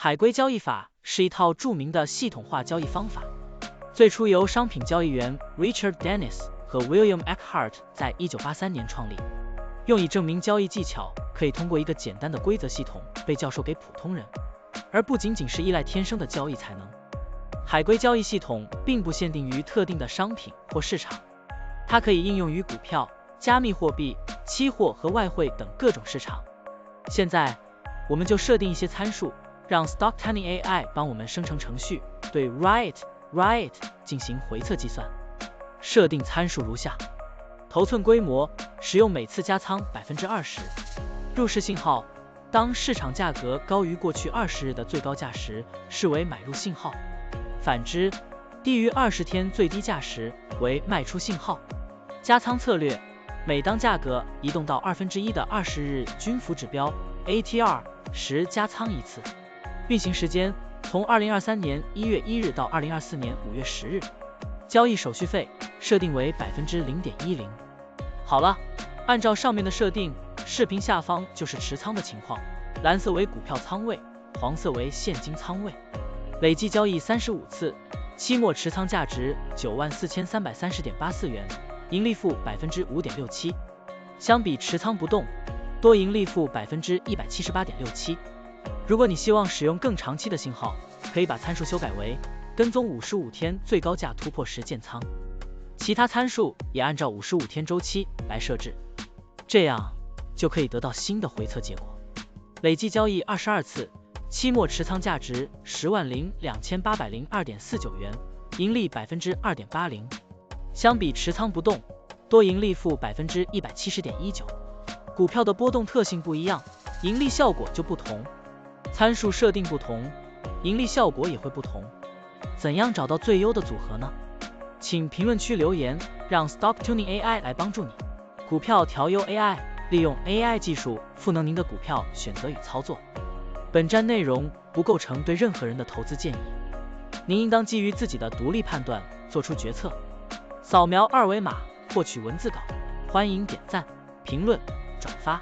海龟交易法是一套著名的系统化交易方法，最初由商品交易员 Richard Dennis 和 William Eckhart 在1983年创立，用以证明交易技巧可以通过一个简单的规则系统被教授给普通人，而不仅仅是依赖天生的交易才能。海龟交易系统并不限定于特定的商品或市场，它可以应用于股票、加密货币、期货和外汇等各种市场。现在，我们就设定一些参数，让 Stocktunning AI 帮我们生成程序，对 Riot 进行回测计算。设定参数如下：头寸规模，使用每次加仓 20%。入市信号，当市场价格高于过去20日的最高价时，视为买入信号；反之，低于20天最低价时为卖出信号。加仓策略，每当价格移动到1/2的20日均幅指标 ATR 时加仓一次。运行时间从2023年1月1日到2024年5月10日。交易手续费设定为 0.10%。好了，按照上面的设定，视频下方就是持仓的情况，蓝色为股票仓位，黄色为现金仓位。累计交易35次，期末持仓价值 94,330.84 元，盈利负 5.67%。相比持仓不动，多盈利负 178.67%。如果你希望使用更长期的信号，可以把参数修改为跟踪55天最高价突破时建仓，其他参数也按照55天周期来设置，这样就可以得到新的回测结果。累计交易22次，期末持仓价值 10,2802.49 元，盈利 2.80%。相比持仓不动，多盈利负 170.19%。股票的波动特性不一样，盈利效果就不同，参数设定不同，盈利效果也会不同。怎样找到最优的组合呢？请评论区留言，让 Stocktunning AI 来帮助你。股票调优 AI， 利用 AI 技术赋能您的股票选择与操作。本站内容不构成对任何人的投资建议，您应当基于自己的独立判断做出决策。扫描二维码获取文字稿，欢迎点赞、评论、转发。